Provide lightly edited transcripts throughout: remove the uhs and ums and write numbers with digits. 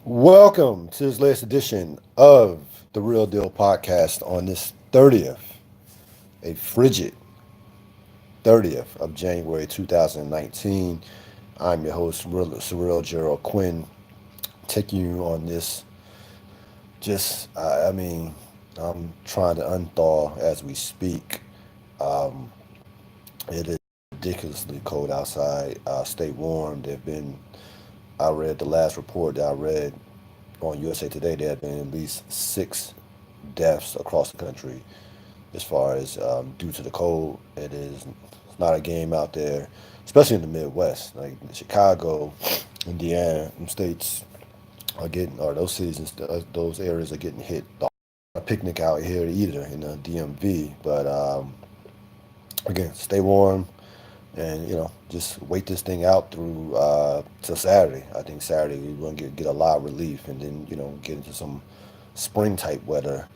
Welcome to this latest edition of the Real Deal Podcast on this 30th, a frigid 30th of January 2019. I'm your host, Cyril Gerald Quinn, taking you on this. I'm trying to unthaw as we speak. Um, it is ridiculously cold outside. Stay warm. I read the last report that I read on USA Today, there have been at least 6 deaths across the country as far as due to the cold. It's not a game out there, especially in the Midwest, like Chicago, Indiana, them states are getting, or those cities and those areas are getting hit. A picnic out here either in the DMV, but again, stay warm and just wait this thing out through till Saturday. I think Saturday we're going to get a lot of relief, and then get into some spring type weather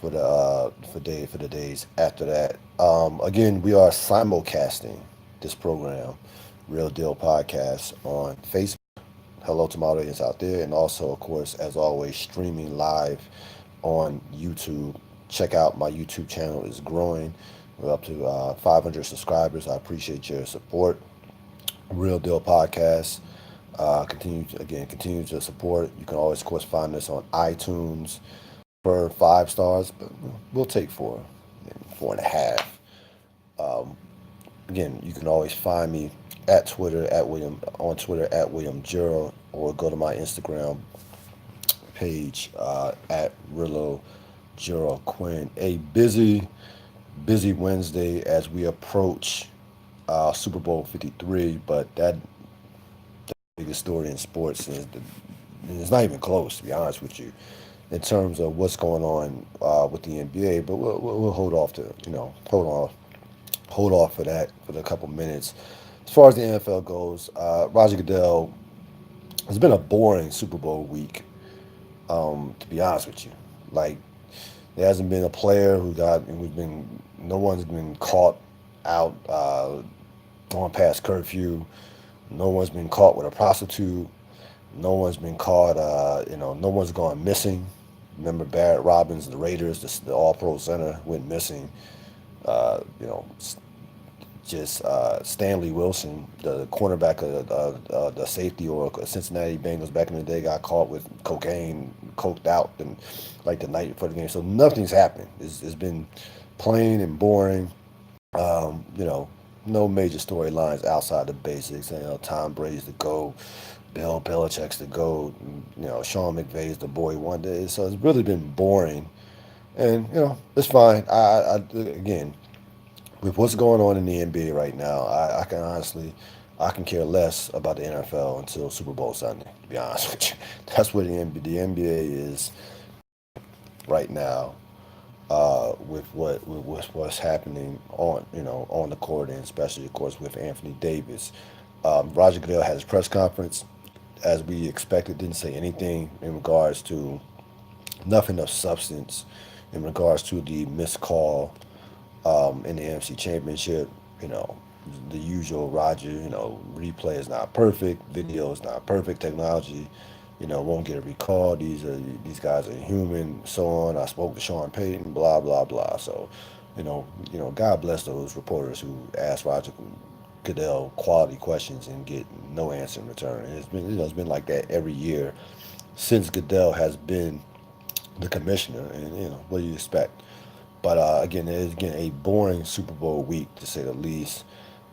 for the days after that. Again, we are simulcasting this program, Real Deal Podcast, on Facebook. Hello to my audience out there, and also, of course, as always, streaming live on YouTube. Check out my YouTube channel; is growing. We're up to 500 subscribers. I appreciate your support. Real Deal Podcast. Continue to support. You can always, of course, find us on iTunes for 5 stars, but we'll take 4.5. Um, Again, you can always find me at Twitter at William Gerald, or go to my Instagram page at Rilo Gerald Quinn. A busy Wednesday as we approach Super Bowl 53, but the biggest story in sports it's not even close, to be honest with you, in terms of what's going on with the NBA. But we'll hold off to hold off for that for a couple minutes. As far as the NFL goes, Roger Goodell, it's been a boring Super Bowl week. To be honest with you, like there hasn't been a player no one's been caught out going past curfew. No one's been caught with a prostitute. No one's been caught. No one's gone missing. Remember Barrett Robbins, the Raiders, the All-Pro center, went missing. Uh, you know, just Stanley Wilson, the cornerback of the safety or Cincinnati Bengals back in the day, got caught with cocaine, coked out, and like the night before the game. So nothing's happened. It's been plain and boring. No major storylines outside the basics. Tom Brady's the GOAT, Bill Belichick's the GOAT, Sean McVay's the boy one day. So it's really been boring, and it's fine. Again, with what's going on in the NBA right now, I can care less about the NFL until Super Bowl Sunday. To be honest with you, that's where the NBA is right now. With what's happening on the court, and especially, of course, with Anthony Davis. Roger Goodell had his press conference, as we expected. Didn't say anything in regards to nothing of substance in regards to the missed call in the NFC Championship. The usual Roger. Replay is not perfect, video is not perfect, technology, won't get a recall. These guys are human, so on. I spoke to Sean Payton, blah blah blah. So, God bless those reporters who ask Roger Goodell quality questions and get no answer in return. And it's been like that every year since Goodell has been the commissioner. And what do you expect? But again, it is a boring Super Bowl week, to say the least,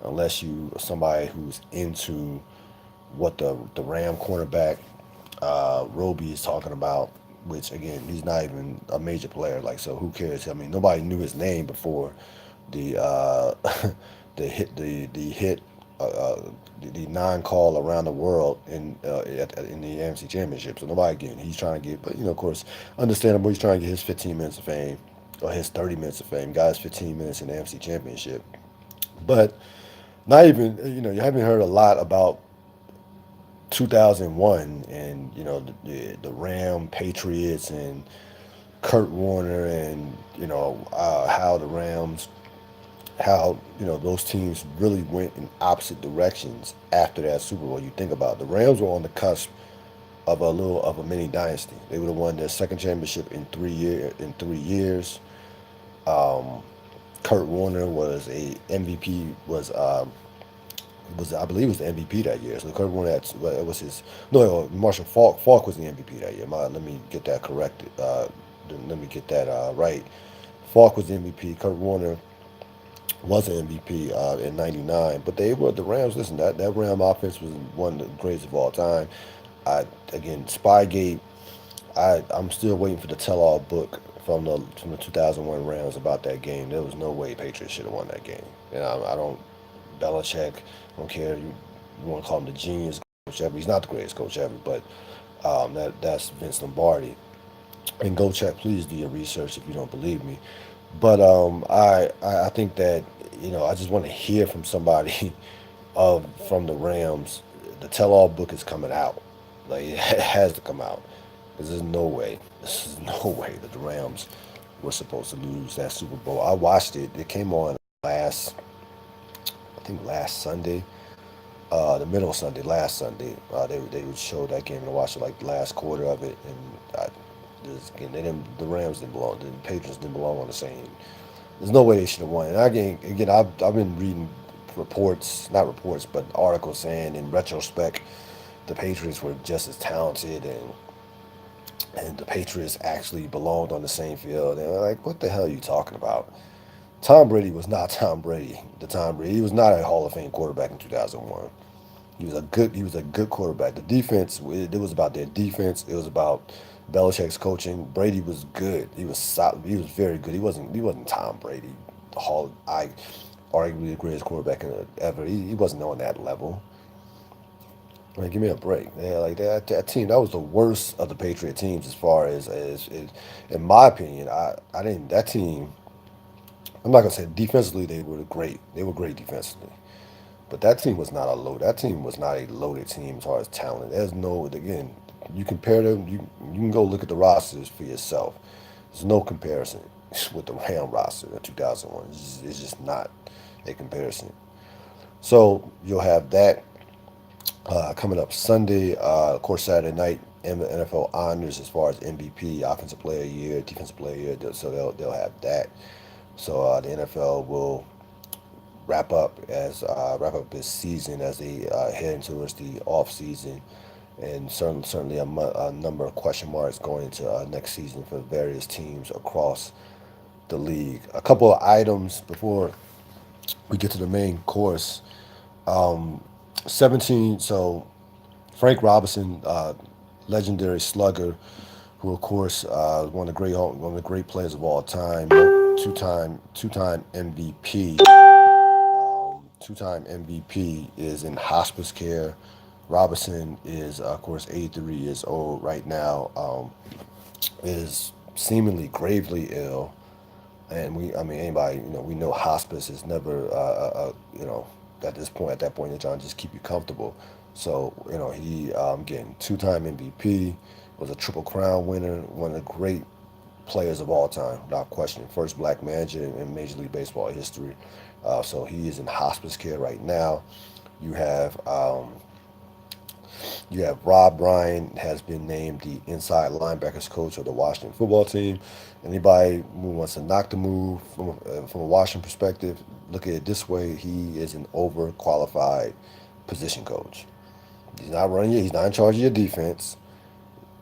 unless you are somebody who's into what the Ram cornerback Roby is talking about, which again, he's not even a major player. Like, so who cares? I mean, nobody knew his name before the hit uh, uh, the non-call around the world in the AMC Championship. So nobody again, he's trying to get, but of course, understandable. He's trying to get his 15 minutes of fame, or his 30 minutes of fame. Guys, 15 minutes in the AMC Championship, but not even you haven't heard a lot about 2001, and the Ram Patriots and Kurt Warner, and how the Rams, how those teams really went in opposite directions after that Super Bowl. You think about it, the Rams were on the cusp of a mini dynasty. They would have won their second championship in 3 years. Um, Kurt Warner was a MVP was I believe was the MVP that year. So Kurt Warner had well, it was his no Marshall Falk. Falk was the MVP that year. Let me get that corrected. Let me get that right. Falk was the MVP. Kurt Warner was an MVP in '99. But they were the Rams. Listen, that Ram offense was one of the greatest of all time. Again, Spygate. I'm still waiting for the tell-all book from the 2001 Rams about that game. There was no way Patriots should have won that game. And I don't Belichick. I don't care. You want to call him the genius coach ever. He's not the greatest coach ever, but that's Vince Lombardi. And go check, please do your research if you don't believe me. But I think that I just want to hear from somebody of from the Rams. The tell-all book is coming out. Like it has to come out. Because there's no way. This is no way that the Rams were supposed to lose that Super Bowl. I watched it. It came on last, I think last Sunday, the middle of Sunday, last Sunday. They would show that game and I watched like the last quarter of it. And again, the Rams didn't belong. The Patriots didn't belong on the same. There's no way they should have won. And I've been reading reports, not reports, but articles saying in retrospect, the Patriots were just as talented and the Patriots actually belonged on the same field. And they're like, what the hell are you talking about? Tom Brady was not Tom Brady. Tom Brady, he was not a Hall of Fame quarterback in 2001. He was a good quarterback. The defense, it was about their defense. It was about Belichick's coaching. Brady was good. He was solid. He was very good. He wasn't Tom Brady, arguably the greatest quarterback ever. He wasn't on that level. Like, give me a break. Yeah, like that team, that was the worst of the Patriot teams as far as in my opinion. I didn't that team. I'm not gonna say defensively they were great. They were great defensively, but that team was not a load. That team was not a loaded team as far as talent. There's no again. You compare them. You can go look at the rosters for yourself. There's no comparison with the Ram roster in 2001. It's just not a comparison. So you'll have that coming up Sunday. Of course, Saturday night, NFL honors as far as MVP, Offensive Player of the Year, Defensive Player of the Year. So they'll have that. So the NFL will wrap up this season as they head towards the off season, and certainly a number of question marks going into next season for various teams across the league. A couple of items before we get to the main course. Um, 17. So Frank Robinson, legendary slugger, who of course one of the great players of all time, two time MVP. Two-time MVP is in hospice care. Robinson is of course 83 years old right now. Is seemingly gravely ill, and I mean, anybody, we know hospice is never, at that point, they're trying to just keep you comfortable. So, he, again, two-time MVP, was a Triple Crown winner, one of the great players of all time, without question. First black manager in Major League Baseball history. So he is in hospice care right now. You have Rob Ryan has been named the inside linebackers coach of the Washington football team. Anybody who wants to knock the move from a Washington perspective, look at it this way: he is an overqualified position coach. He's not running you. He's not in charge of your defense.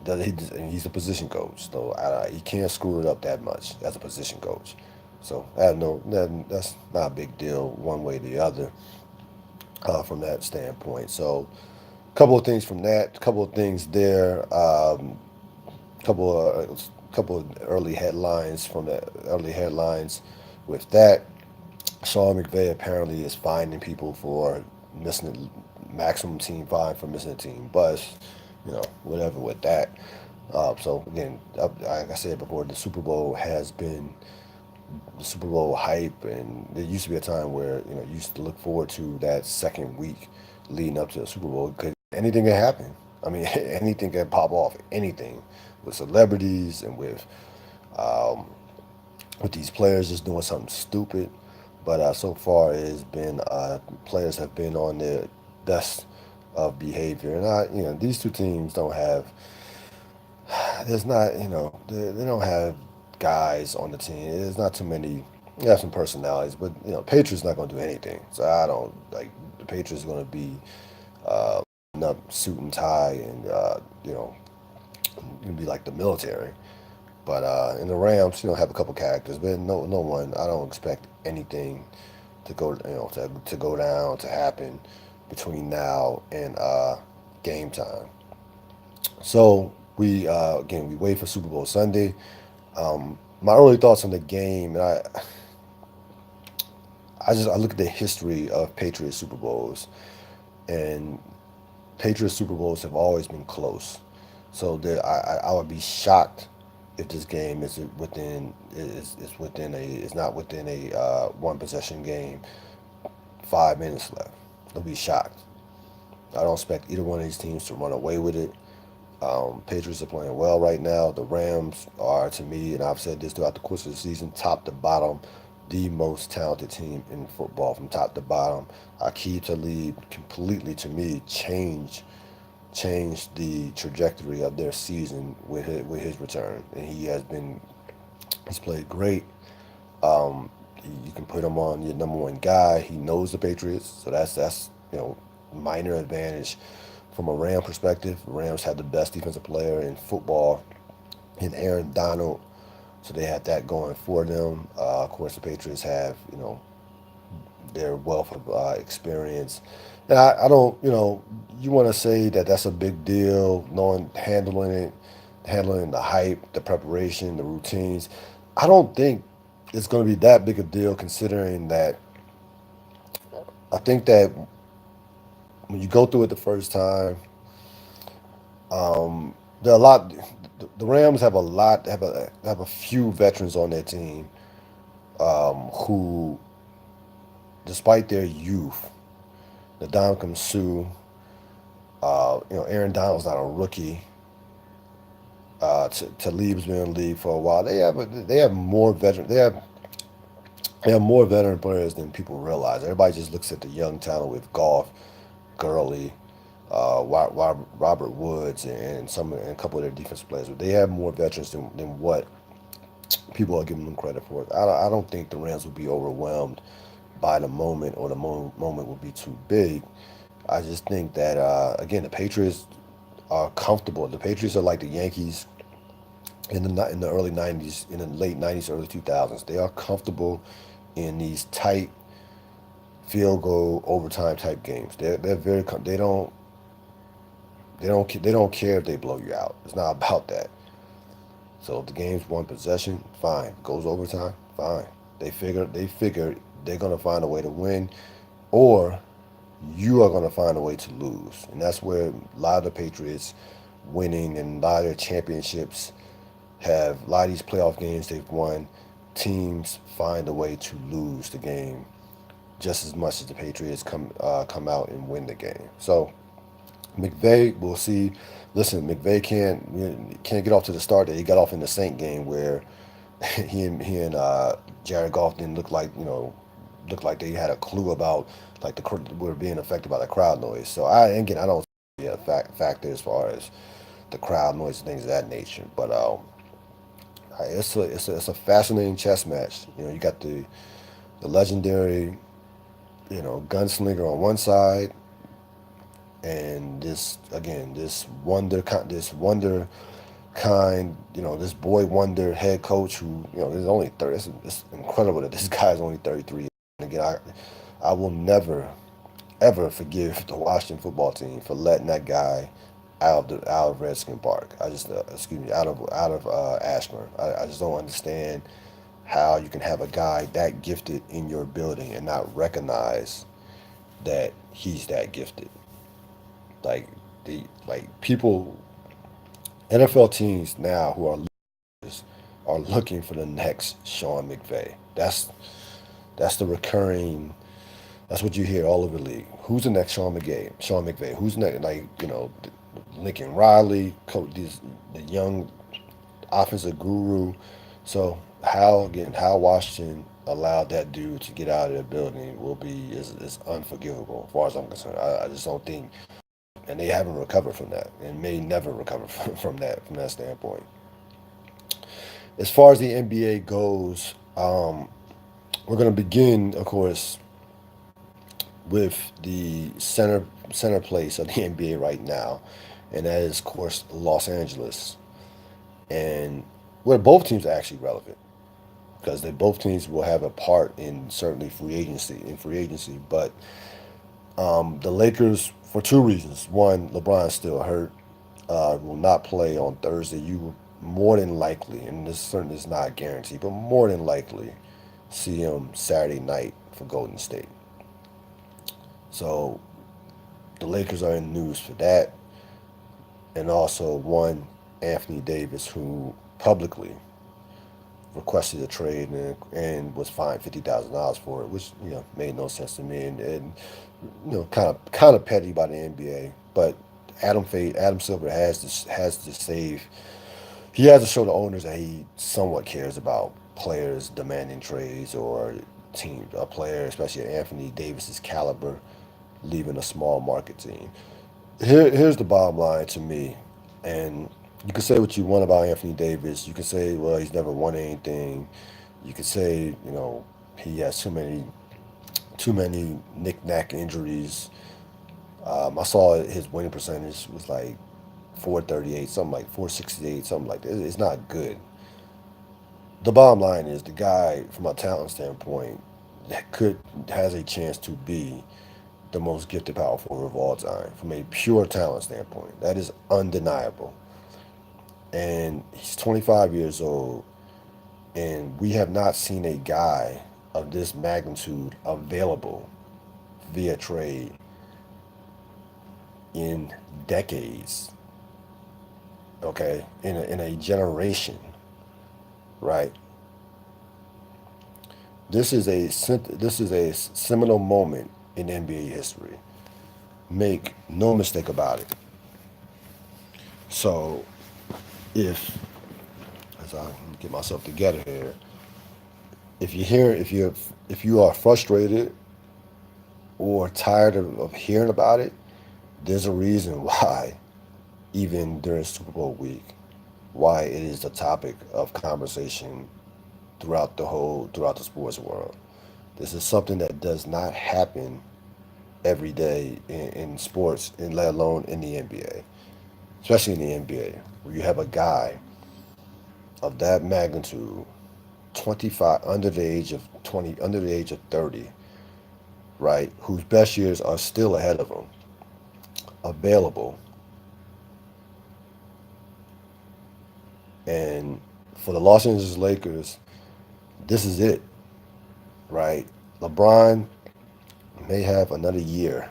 He's a position coach, so he can't screw it up that much as a position coach. So that's not a big deal one way or the other from that standpoint. So couple of things from that, couple of things there, couple of early headlines with that. Sean McVay apparently is finding people for missing maximum team fine for missing a team bus, whatever with that. So again, like I said before, the Super Bowl hype, and there used to be a time where you used to look forward to that second week leading up to the Super Bowl because anything can happen. I mean, anything can pop off. Anything with celebrities and um, with these players just doing something stupid. But so far, it's been players have been on their best of behavior. And these two teams don't have. There's not, they don't have guys on the team. There's not too many. They have some personalities, but Patriots not going to do anything. So I don't like the Patriots going to be up suit and tie and gonna be like the military. But in the Rams, have a couple characters, but no one. I don't expect anything to go, to go down to happen between now and game time. So we again we wait for Super Bowl Sunday. My early thoughts on the game, and I look at the history of Patriots Super Bowls, and Patriots Super Bowls have always been close. So I would be shocked if this game is not within a one possession game, 5 minutes left. I'll be shocked. I don't expect either one of these teams to run away with it. Patriots are playing well right now. The Rams are, to me, and I've said this throughout the course of the season, top to bottom, the most talented team in football from top to bottom. Aqib Talib completely, to me, changed the trajectory of their season with his return, and he's played great. You can put him on your number one guy. He knows the Patriots, so that's minor advantage from a Ram perspective. The Rams had the best defensive player in football in Aaron Donald, so they had that going for them. Of course, the Patriots have their wealth of experience. And I don't, you want to say that that's a big deal, knowing handling the hype, the preparation, the routines. I don't think it's going to be that big a deal, considering that I think that when you go through it the first time, there are a lot. The Rams have a lot have a few veterans on their team who, despite their youth, the Ndamukong Suh, Aaron Donald's not a rookie. Talib's been in the league for a while. They have more veteran they have more veteran players than people realize. Everybody just looks at the young talent with Goff, Gurley, Robert Woods, and a couple of their defensive players. But they have more veterans than what people are giving them credit for. I don't think the Rams will be overwhelmed by the moment, or the moment will be too big. I just think that again, the Patriots are comfortable. The Patriots are like the Yankees in the early '90s, in the late '90s, early 2000s. They are comfortable in these tight field goal overtime type games. They're very they don't care if they blow you out. It's not about that. So if the game's one possession, fine. Goes overtime, fine. They figure they're gonna find a way to win, or you are gonna find a way to lose. And that's where a lot of the Patriots winning and a lot of their championships have, a lot of these playoff games they've won, teams find a way to lose the game just as much as the Patriots come out and win the game. So McVay, we'll see. Listen, McVay can't get off to the start that he got off in the Saint game, where he and Jared Goff didn't look like they had a clue about, like, were being affected by the crowd noise. So I don't see a factor as far as the crowd noise and things of that nature. But it's a fascinating chess match. You got the legendary gunslinger on one side, and this wonder kind, this boy wonder head coach who, is only 30. It's incredible that this guy is only 33. And again, I will never ever forgive the Washington football team for letting that guy out of Redskin Park. I just excuse me, out of Ashburn. I just don't understand how you can have a guy that gifted in your building and not recognize that he's that gifted. Like people, NFL teams now who are losers are looking for the next Sean McVay. That's the recurring. That's what you hear all over the league. Who's the next Sean McVay? Sean McVay. Who's next? Lincoln Riley, coach, the young offensive guru. So how Washington allowed that dude to get out of their building is unforgivable as far as I'm concerned. I just don't think and they haven't recovered from that, and may never recover from that standpoint. As far as the NBA goes, we're going to begin, of course, with the center place of the NBA right now, and that is, of course, Los Angeles, and where both teams are actually relevant because they both teams will have a part in certainly free agency. But the Lakers, for two reasons: one, LeBron's still hurt, will not play on Thursday. You will more than likely, and this certainly is not a guarantee, but more than likely see him Saturday night for Golden State. So the Lakers are in the news for that, and also one, Anthony Davis, who publicly requested a trade and was fined $50,000 for it, which made no sense to me, and kind of petty by the NBA. But Adam Silver has to save. He has to show the owners that he somewhat cares about players demanding trades or a player, especially Anthony Davis's caliber, leaving a small market team. Here's the bottom line to me, and you can say what you want about Anthony Davis. You can say, well, he's never won anything. You could say, he has too many knick-knack injuries. I saw his winning percentage was like 438, something like 468, something like that. It's not good. The bottom line is the guy, from a talent standpoint, has a chance to be the most gifted power forward of all time from a pure talent standpoint. That is undeniable. And he's 25 years old, and we have not seen a guy of this magnitude available via trade in decades. Okay, in a generation, right? This is a seminal moment in NBA history. Make no mistake about it. So, if as I get myself together here, if you are frustrated or tired of hearing about it, there's a reason why, even during Super Bowl week, why it is the topic of conversation throughout the sports world. This is something that does not happen every day in sports, and let alone in the NBA, especially in the NBA, where you have a guy of that magnitude, 25, under the age of 30, right, whose best years are still ahead of him, available. And for the Los Angeles Lakers, this is it, right? LeBron may have another year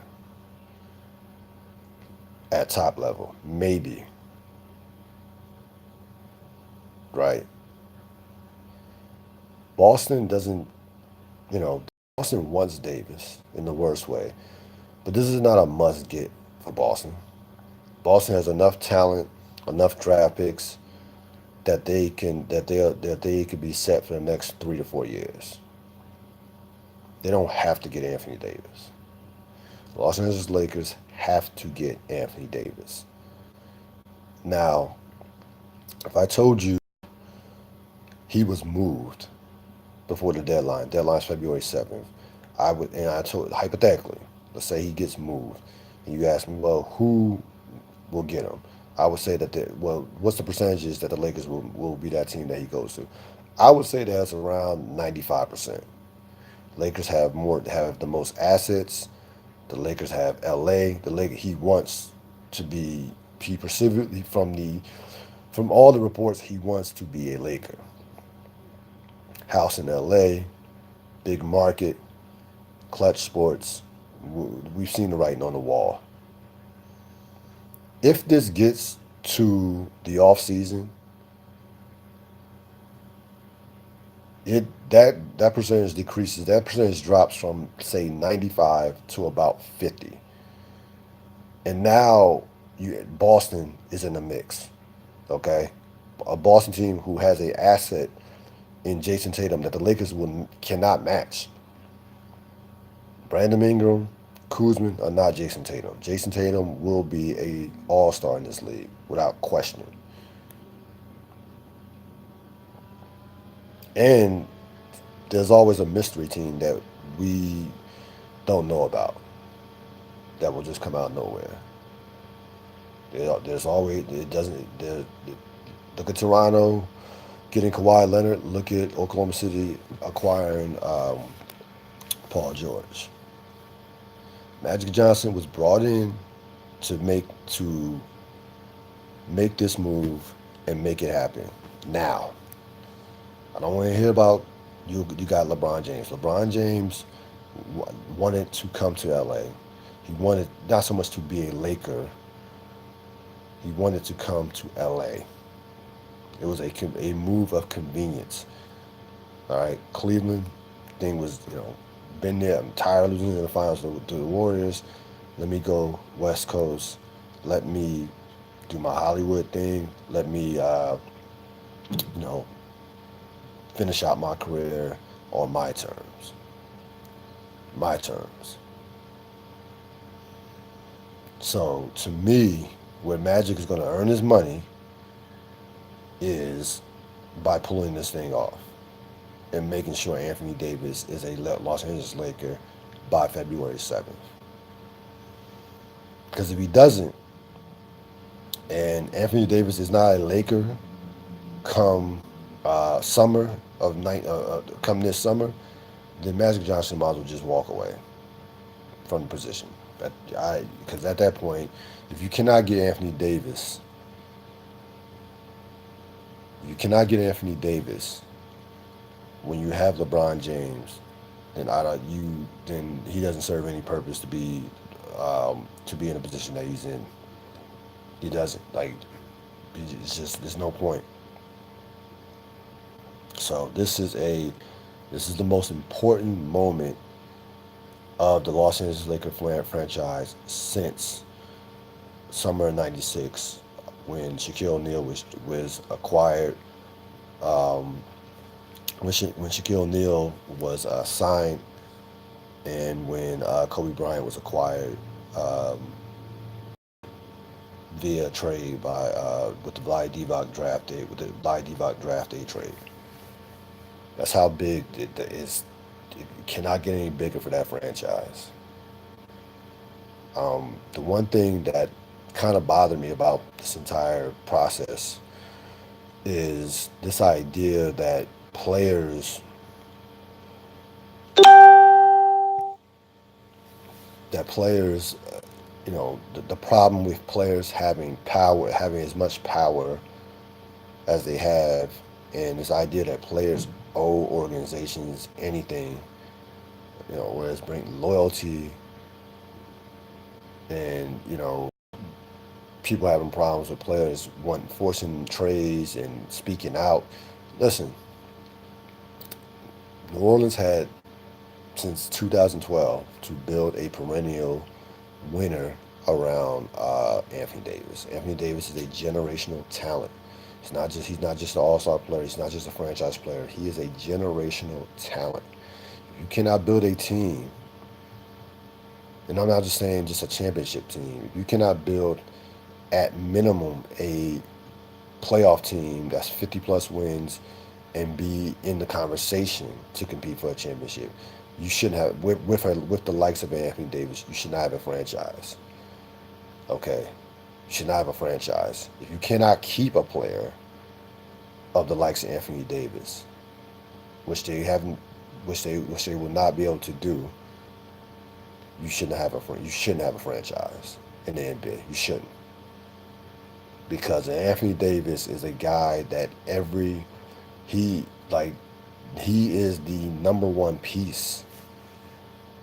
at top level, maybe, right? Boston doesn't, you know, Boston wants Davis in the worst way, but this is not a must get for Boston. Boston has enough talent, enough draft picks that they could be set for the next 3 to 4 years. They don't have to get Anthony Davis. Los Angeles Lakers have to get Anthony Davis. Now, if I told you he was moved before the deadline's February 7th, I told, hypothetically, let's say he gets moved, and you ask me, well, who will get him? I would say what's the percentages that the Lakers will be that team that he goes to? I would say that's around 95%. Lakers have the most assets. The Lakers have LA. He wants to be he perceived from all the reports he wants to be a Laker. House in LA, big market, clutch sports. We've seen the writing on the wall. If this gets to the off season, that percentage decreases. That percentage drops from say 95 to about 50. And now Boston is in the mix. Okay, a Boston team who has an asset in Jason Tatum that the Lakers cannot match. Brandon Ingram, Kuzma or not Jason Tatum. Jason Tatum will be a all-star in this league without question. And there's always a mystery team that we don't know about that will just come out of nowhere. There's always it doesn't. Look at Toronto getting Kawhi Leonard. Look at Oklahoma City acquiring Paul George. Magic Johnson was brought in to make this move and make it happen now. I don't want to hear about you. You got LeBron James. LeBron James wanted to come to LA. He wanted not so much to be a Laker. He wanted to come to LA. It was a move of convenience. All right, Cleveland thing was been there. I'm tired of losing in the finals to the Warriors. Let me go West Coast. Let me do my Hollywood thing. Let me you know finish out my career on my terms. My terms. So to me, where Magic is going to earn his money is by pulling this thing off and making sure Anthony Davis is a Los Angeles Laker by February 7th. Because if he doesn't, and Anthony Davis is not a Laker come summer of come this summer, then Magic Johnson might as well just walk away from the position. Because at that point, if you cannot get Anthony Davis, when you have LeBron James, then he doesn't serve any purpose to be in a position that he's in. He doesn't. It's just there's no point. So this is the most important moment of the Los Angeles Lakers franchise since summer of '96, when Shaquille O'Neal was acquired. When Shaquille O'Neal was signed, and when Kobe Bryant was acquired via trade with the Vlade Divac draft day trade. That's how big it is. It cannot get any bigger for that franchise. The one thing that kind of bothered me about this entire process is this idea that players the problem with players having as much power as they have, and this idea that players owe organizations anything, whereas bring loyalty, and people having problems with players forcing trades and speaking out. Listen, New Orleans had since 2012 to build a perennial winner around Anthony Davis. Anthony Davis is a generational talent. He's not just an all-star player. He's not just a franchise player. He is a generational talent. You cannot build a team, and I'm not just saying just a championship team. You cannot build at minimum a playoff team that's 50 plus wins and be in the conversation to compete for a championship. You shouldn't have with the likes of Anthony Davis. You should not have a franchise. Okay, you should not have a franchise if you cannot keep a player of the likes of Anthony Davis, which they haven't, which they will not be able to do. You shouldn't have a franchise in the NBA. You shouldn't, because Anthony Davis is a guy that he is the number one piece.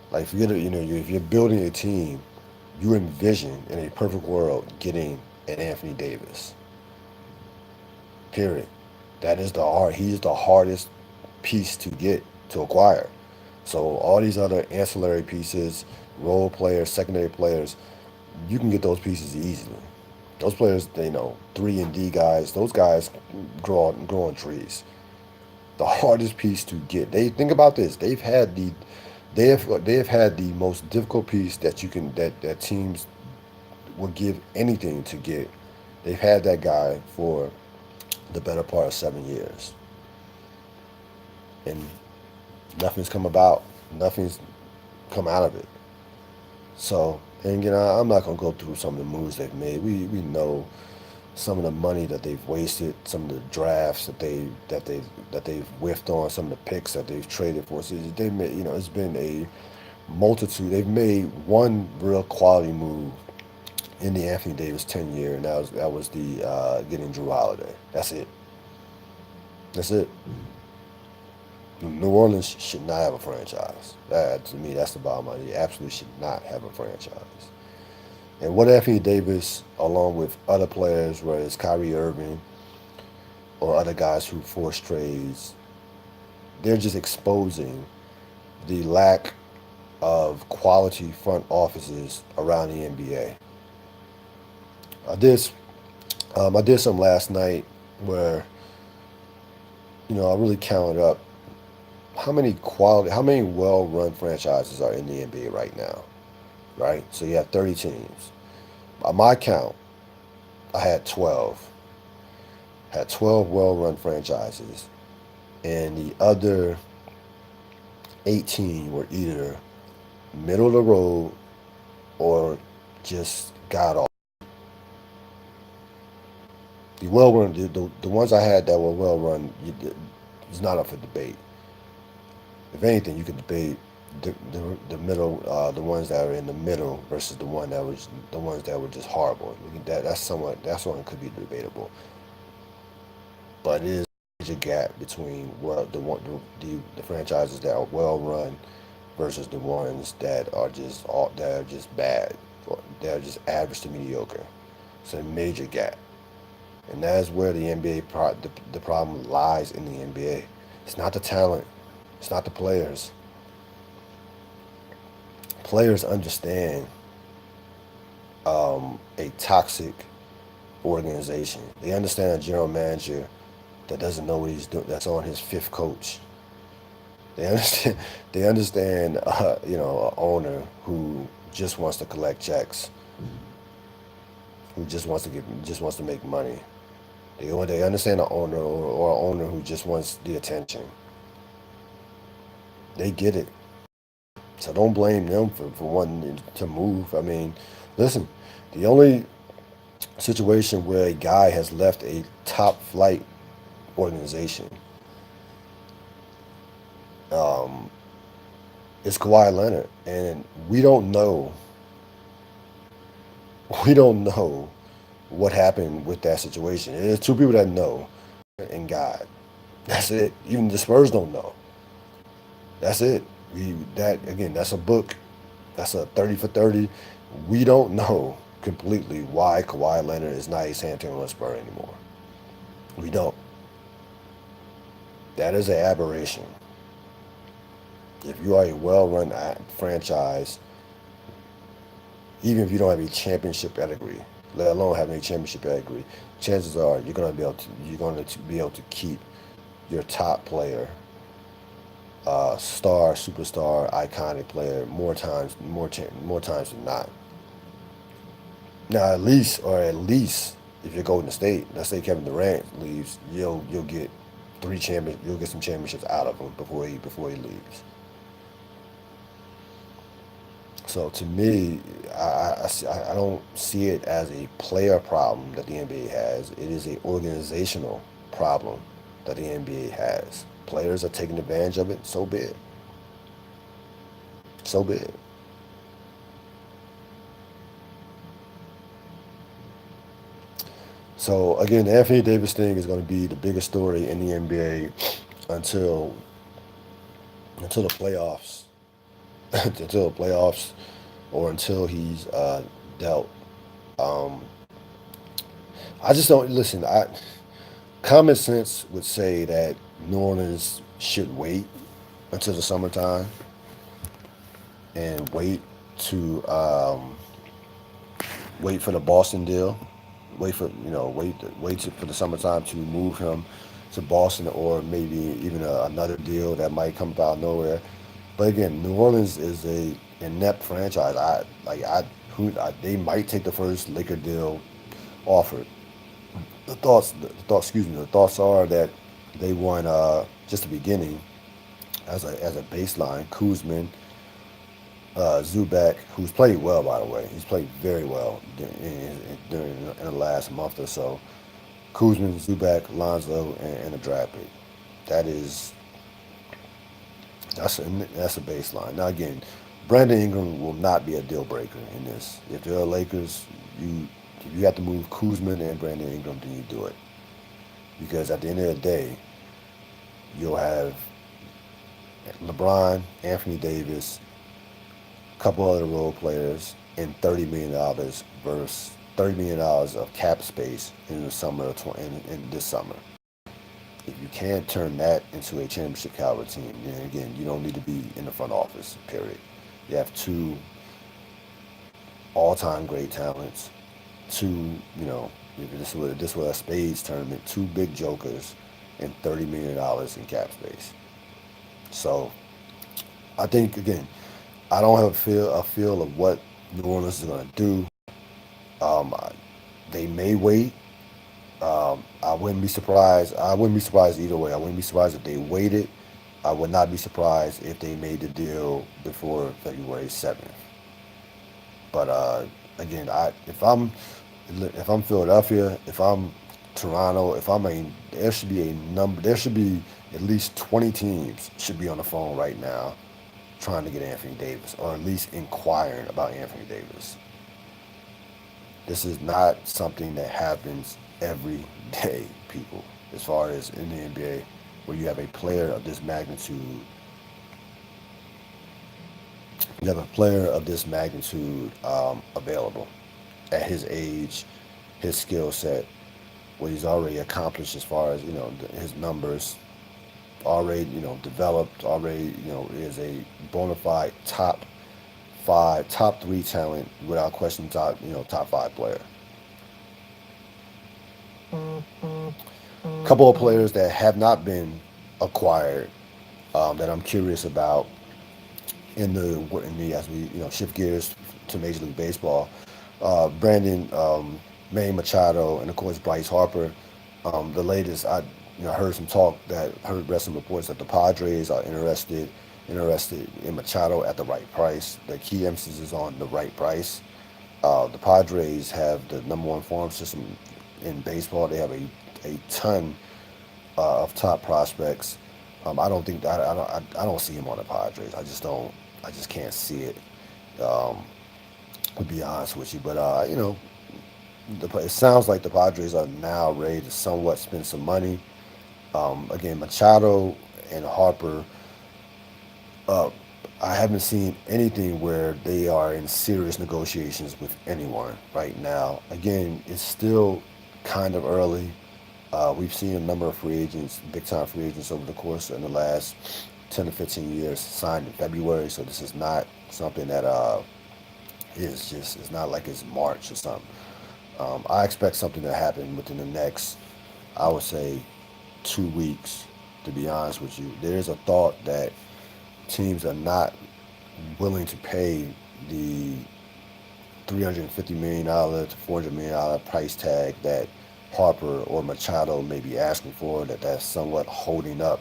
Like if you're building a team, you envision in a perfect world getting an Anthony Davis. Period. He's the hardest piece to acquire. So all these other ancillary pieces, role players, secondary players, you can get those pieces easily. Those players, 3 and D guys, those guys grow on trees. The hardest piece to get. They think about this. They've had the They have had the most difficult piece that you can that teams would give anything to get. They've had that guy for the better part of 7 years, and nothing's come about. Nothing's come out of it. So, and I'm not gonna go through some of the moves they've made. We know some of the money that they've wasted, some of the drafts that they've whiffed on, some of the picks that they've traded for. So they made, it's been a multitude. They've made one real quality move in the Anthony Davis 10 year, and that was the getting Drew Holiday. That's it. That's it. New Orleans should not have a franchise. That, to me, that's the bottom line. They absolutely should not have a franchise. And what Anthony Davis, along with other players, whether it's Kyrie Irving or other guys who force trades, they're just exposing the lack of quality front offices around the NBA. I did I did some last night where I really counted up how many well-run franchises are in the NBA right now, right? So you have 30 teams. By my count, I had 12. Had 12 well-run franchises, and the other 18 were either middle of the road or just god awful. The well-run, the ones I had that were well-run, is not up for debate. If anything, you could debate the middle, the ones that are in the middle versus the ones that were just horrible. That's one could be debatable, but it is a major gap between the franchises that are well run versus the ones that are just bad, or that are just average to mediocre. It's a major gap, and that's where the problem lies in the NBA. It's not the talent. It's not the players. Players understand a toxic organization. They understand a general manager that doesn't know what he's doing. That's on his fifth coach. They understand. They understand. An owner who just wants to collect checks, who just wants to make money. They understand an owner or an owner who just wants the attention. They get it. So don't blame them for wanting to move. I mean, listen, the only situation where a guy has left a top flight organization um, is Kawhi Leonard. And we don't know what happened with that situation. There's two people that know, and God. That's it. Even the Spurs don't know. That's it. That's a book. That's a 30 for 30. We don't know completely why Kawhi Leonard is not a San Antonio Spur anymore. We don't. That is an aberration. If you are a well-run franchise, even if you don't have a championship pedigree, let alone having a championship pedigree, chances are you're going to be able to keep your top player, star, superstar, iconic player more times than not. Now, at least, if you're Golden State, let's say Kevin Durant leaves, you'll get you'll get some championships out of him before he leaves. So to me, I don't see it as a player problem that the NBA has. It is a organizational problem that the NBA has. Players are taking advantage of it. So be it. So be it. So again, the Anthony Davis thing is going to be the biggest story in the NBA until the playoffs, until the playoffs, or until he's dealt. Um, I just don't listen. Common sense would say that New Orleans should wait until the summertime and wait for the Boston deal. Wait for the summertime to move him to Boston, or maybe even another deal that might come out of nowhere. But again, New Orleans is a inept franchise. They might take the first Laker deal offered. Excuse me, the thoughts are that they want just the beginning as a baseline. Kuzman, Zubac, who's played well by the way, he's played very well during in the last month or so. Kuzman, Zubac, Lonzo, and a draft pick. That is that's a baseline. Now again, Brandon Ingram will not be a deal breaker in this. If there are Lakers, you if you have to move Kuzman and Brandon Ingram, then you do it because at the end of the day, you'll have LeBron, Anthony Davis, a couple other role players, and $30 million versus $30 million of cap space in the summer of in this summer. If you can't turn that into a championship caliber team, then again, you don't need to be in the front office. Period. You have two all-time great talents, two, if this was a spades tournament, two big jokers, and $30 million in cap space. So I think again, I don't have a feel of what New Orleans is going to do. Um, they may wait. I wouldn't be surprised. I wouldn't be surprised either way. I wouldn't be surprised if they waited. I would not be surprised if they made the deal before February 7th. But again, if I'm Philadelphia, if I'm Toronto, if I'm a there should be a number. There should be at least 20 teams should be on the phone right now trying to get Anthony Davis, or at least inquiring about Anthony Davis. This is not something that happens every day, people. As far as in the NBA, where you have a player of this magnitude, available at his age, his skill set, what he's already accomplished as far as his numbers, already developed, already is a bona fide top five, top three talent without question, top five player. A couple of players that have not been acquired that I'm curious about in the as we shift gears to Major League Baseball. Brandon Manny Machado and of course Bryce Harper. The latest I heard some talk that read some reports that the Padres are interested in Machado at the right price. The key emphasis is on the right price. The Padres have the number one farm system in baseball. They have a ton of top prospects. I don't think I don't see him on the Padres. I just don't. I just can't see it. Um, to be honest with you, but it sounds like the Padres are now ready to somewhat spend some money. Again, Machado and Harper. Uh, I haven't seen anything where they are in serious negotiations with anyone right now. Again, it's still kind of early. We've seen a number of free agents, big time free agents, over the course in the last 10 to 15 years signed in February. So this is not something that it's not like it's March or something. I expect something to happen within the next, I would say, 2 weeks. To be honest with you, there's a thought that teams are not willing to pay the $350 million to $400 million price tag that Harper or Machado may be asking for. That's somewhat holding up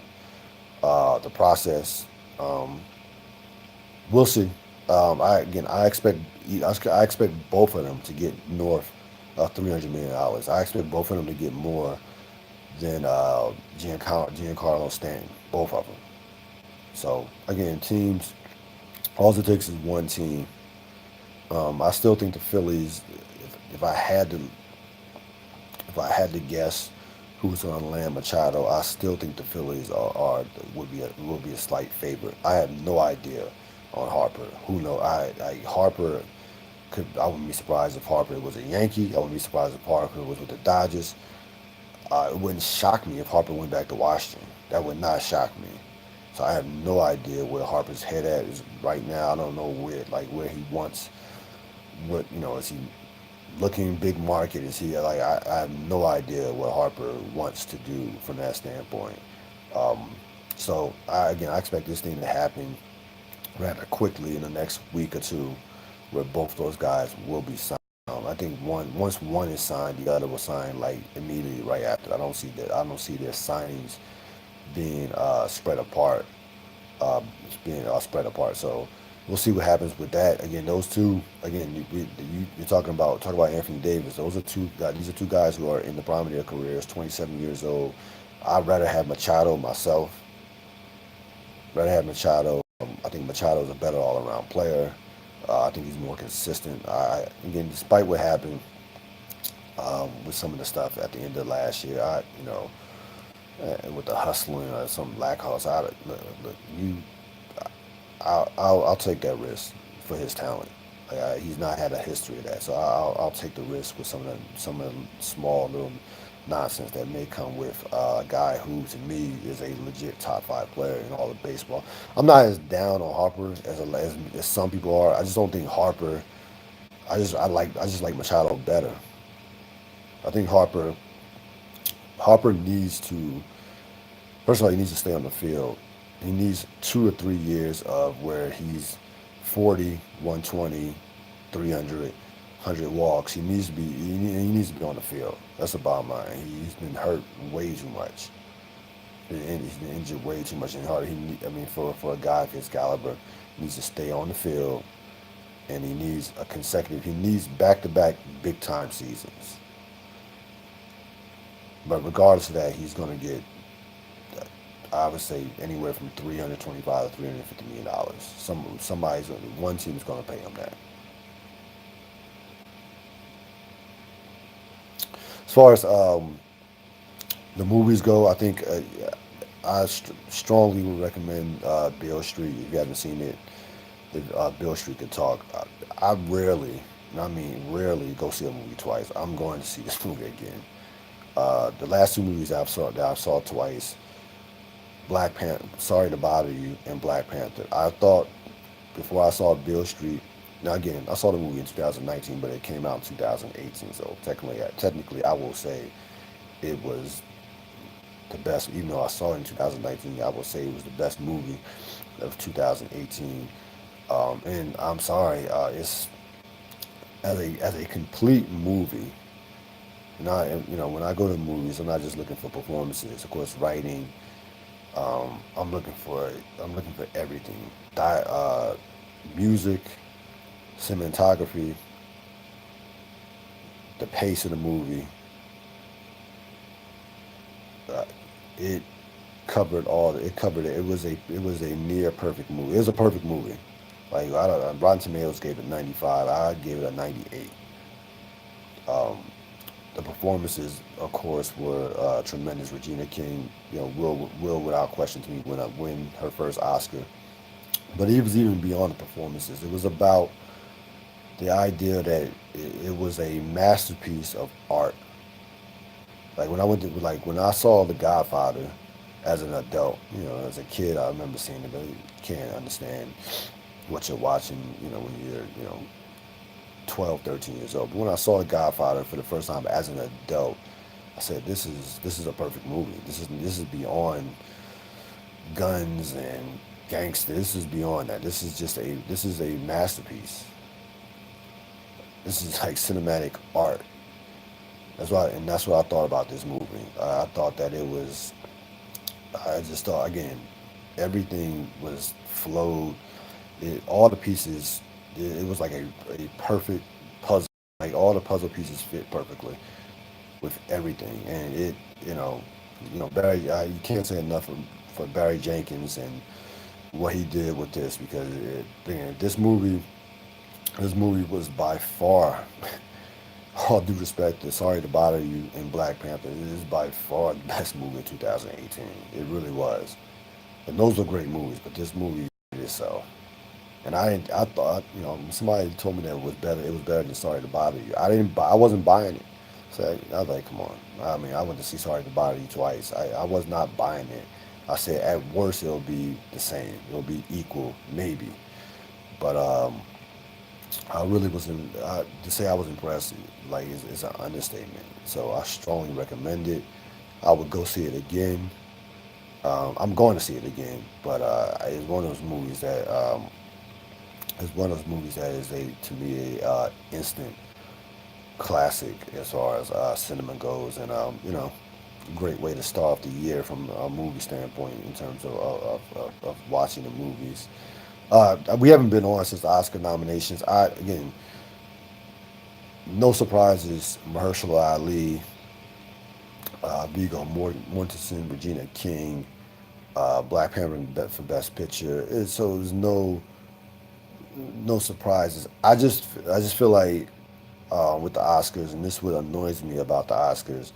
the process. Um, we'll see. I expect both of them to get north of $300 million. I expect both of them to get more than Giancarlo Stanton. Both of them. So again, teams. All it takes is one team. I still think the Phillies. If I had to, if I had to guess who's going to land Machado, I still think the Phillies would be a slight favorite. I have no idea on Harper. Who knows? Harper could. I wouldn't be surprised if Harper was a Yankee. I wouldn't be surprised if Harper was with the Dodgers. It wouldn't shock me if Harper went back to Washington. That would not shock me. So I have no idea where Harper's head at is right now. I don't know where he wants. Is he looking big market? Is he I have no idea what Harper wants to do from that standpoint. Um, so I expect this thing to happen rather quickly in the next week or two, where both those guys will be signed. I think once one is signed, the other will sign like immediately right after. I don't see their signings being spread apart. Being spread apart. So we'll see what happens with that. Again, those two. Again, you're talk about Anthony Davis. Those are two guys. These are two guys who are in the prime of their careers, 27 years old. I'd rather have Machado myself. Rather have Machado. I think Machado's a better all-around player. I think he's more consistent. Again, despite what happened with some of the stuff at the end of last year, with the hustling or some lack hustle, look, I'll take that risk for his talent. He's not had a history of that, so I'll take the risk with some of the small little nonsense that may come with a guy who, to me, is a legit top five player in all of baseball. I'm not as down on Harper as some people are. I just don't think Harper. I just like Machado better. I think Harper needs to. First of all, he needs to stay on the field. He needs 2 or 3 years of where he's 40, 120, 300, 100 walks. He needs to be on the field. That's the bottom line. He's been hurt way too much. He's been injured way too much. And hard. For a guy of his caliber, he needs to stay on the field, and he needs a consecutive. He needs back-to-back big-time seasons. But regardless of that, he's going to get, I would say, anywhere from 325 to $350 million. One team is going to pay him that. As far as the movies go, I think strongly would recommend Beale Street. If you haven't seen it, Beale Street Could Talk. I rarely, and I mean rarely, go see a movie twice. I'm going to see this movie again. The last two movies I saw twice, Black Panther, Sorry to Bother You, and Black Panther. I thought before I saw Beale Street. Now again, I saw the movie in 2019, but it came out in 2018. So technically, I will say it was the best. Even though I saw it in 2019, I will say it was the best movie of 2018. And I'm sorry, it's as a complete movie. When I go to movies, I'm not just looking for performances. Of course, writing. I'm looking for everything. Music, cinematography, the pace of the movie. Uh, it covered all. It covered it. It was a near perfect movie. It was a perfect movie. Like I don't know, Rotten Tomatoes gave it 95. I gave it a 98. Um, the performances, of course, were tremendous. Regina King, will without question to me win her first Oscar. But it was even beyond the performances. It was about the idea that it was a masterpiece of art. When I saw The Godfather as an adult, as a kid, I remember seeing it, but you can't understand what you're watching, when you're, 12, 13 years old. But when I saw The Godfather for the first time as an adult, I said, this is a perfect movie. This is beyond guns and gangster. This is beyond that. This is a masterpiece. This is like cinematic art. That's what I thought about this movie. I thought that it was. I just thought again, everything was flowed. All the pieces. It was like a perfect puzzle. Like all the puzzle pieces fit perfectly with everything, and Barry. You can't say enough for Barry Jenkins and what he did with this because this movie was by far, all due respect to Sorry to Bother You and Black Panther, it is by far the best movie in 2018. It really was. And those were great movies, but this movie did itself. And I thought, somebody told me that it was better than Sorry to Bother You. I wasn't buying it. So I was like, come on. I mean, I went to see Sorry to Bother You twice. I was not buying it. I said, at worst, it'll be the same. It'll be equal, maybe. But I really wasn't. To say I was impressed, like, is an understatement. So I strongly recommend it. I would go see it again. I'm going to see it again, but it's one of those movies that It's one of those movies that is to me a instant classic as far as cinema goes, and great way to start off the year from a movie standpoint in terms of watching the movies. We haven't been on since the Oscar nominations. Again, no surprises. Mahershala Ali, Viggo Mortensen, Regina King, Black Panther for Best Picture. So there's no surprises. I just feel like with the Oscars, and this is what annoys me about the Oscars.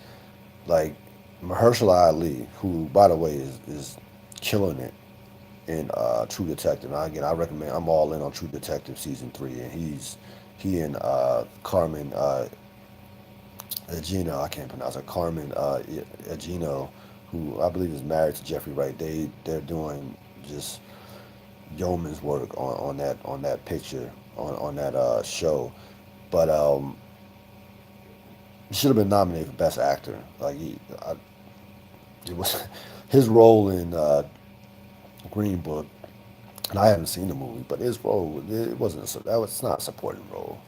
Like Mahershala Ali, who by the way is killing it in True Detective. Now, again, I recommend. I'm all in on True Detective season 3, and he and Carmen Egino. I can't pronounce it. Carmen Egino, who I believe is married to Jeffrey Wright. They're doing just yeoman's work on that picture on that show. But he should have been nominated for Best Actor. It was his role in Green Book, and I haven't seen the movie, but his role it wasn't that was it's not a supporting role.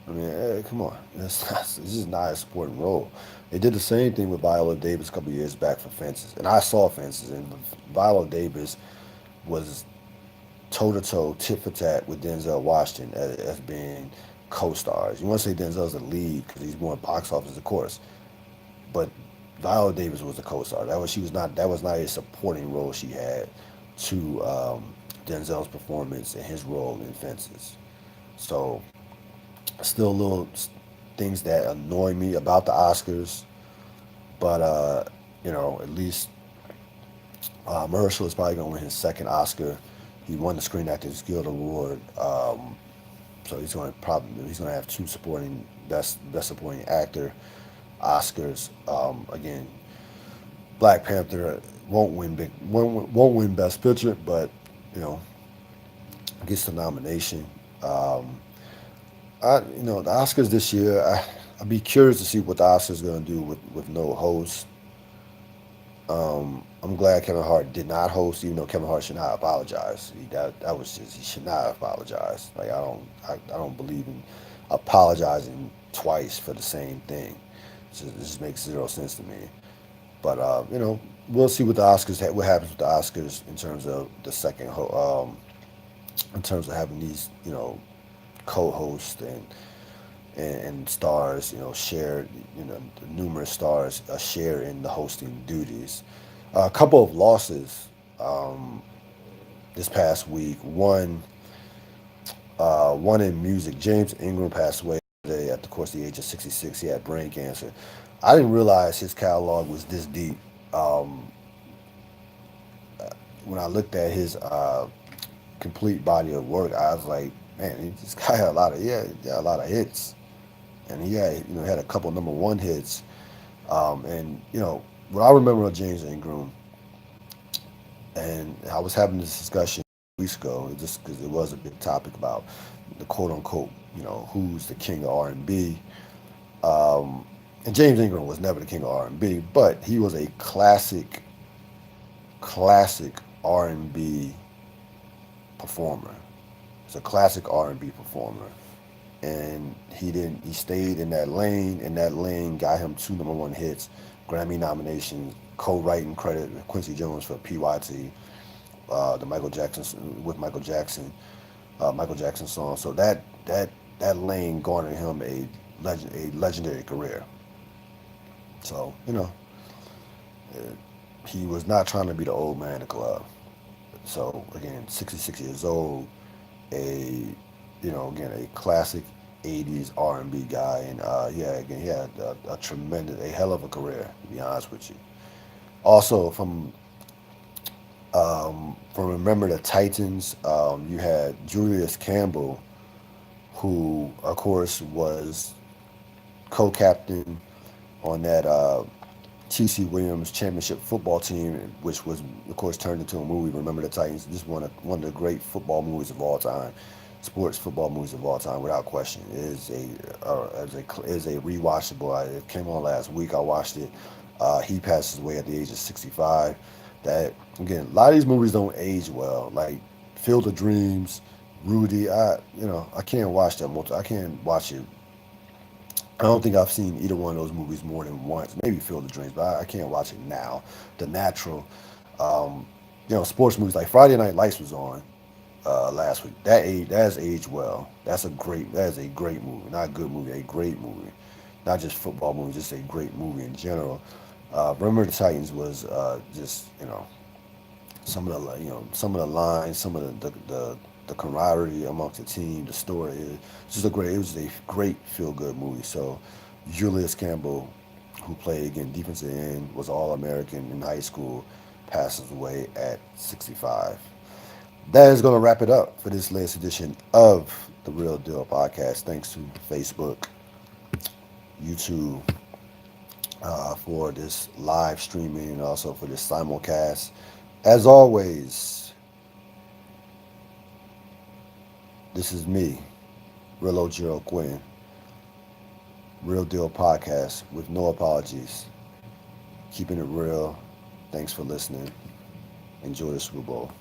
I mean, come on, it's just not a supporting role. They did the same thing with Viola Davis a couple of years back for Fences, and I saw Fences, and Viola Davis was toe to toe, tit for tat with Denzel Washington as being co-stars. You want to say Denzel's the lead because he's more box office, of course, but Viola Davis was the co-star. That was not a supporting role she had to Denzel's performance and his role in Fences. So still little things that annoy me about the Oscars, but at least Mahershala is probably going to win his second Oscar. He won the Screen Actors Guild Award, so he's going to have two supporting best supporting actor Oscars. Again, Black Panther won't win Best Picture, but you know gets the nomination. Um, the Oscars this year, I'd be curious to see what the Oscars going to do with no host. I'm glad Kevin Hart did not host, even though Kevin Hart should not apologize. That was just he should not apologize. Like I don't believe in apologizing twice for the same thing. It just makes zero sense to me. But we'll see what the what happens with the Oscars in terms of the in terms of having these co-hosts and stars share numerous stars share in the hosting duties. A couple of losses this past week. One in music. James Ingram passed away today at the course of the age of 66. He had brain cancer. I didn't realize his catalog was this deep. Um, when I looked at his complete body of work, I was like, man, this guy had a lot of hits, and he had a couple number one hits. And what I remember of James Ingram, and I was having this discussion weeks ago, just because it was a big topic about the quote unquote, who's the king of R&B. And James Ingram was never the king of R&B, but he was a classic R&B performer. He's a classic R&B performer, and he didn't. He stayed in that lane, and that lane got him two number one hits, Grammy nominations, co-writing credit with Quincy Jones for PYT, the Michael Jackson song. So that lane garnered him a legendary career. So he was not trying to be the old man in the club. So again, 66 years old, a again a classic 80s R&B guy, and again he had a hell of a career, to be honest with you. Also from Remember the Titans, you had Julius Campbell, who of course was co-captain on that T.C. Williams championship football team, which was of course turned into a movie. Remember the Titans? This is one of the great football movies of all time, sports football movies of all time, without question. It is a rewatchable. It came on last week. I watched it. He passes away at the age of 65. That again, a lot of these movies don't age well. Like Field of Dreams, Rudy, I can't watch that multi. I can't watch it. I don't think I've seen either one of those movies more than once. Maybe Field of Dreams, but I can't watch it now. The Natural, um, sports movies like Friday Night Lights was on last week. That has aged well. That is a great movie, not a good movie, a great movie, not just football movie, just a great movie in general. Remember the Titans was just some of the lines, some of the camaraderie amongst the team, the story. It was a great feel good movie. So Julius Campbell, who played again defensive end, was All American in high school, passes away at 65. That is going to wrap it up for this latest edition of the Real Deal Podcast. Thanks to Facebook, YouTube, for this live streaming and also for this simulcast. As always, this is me, Ril Gerald Quinn, Real Deal Podcast with no apologies. Keeping it real. Thanks for listening. Enjoy the Super Bowl.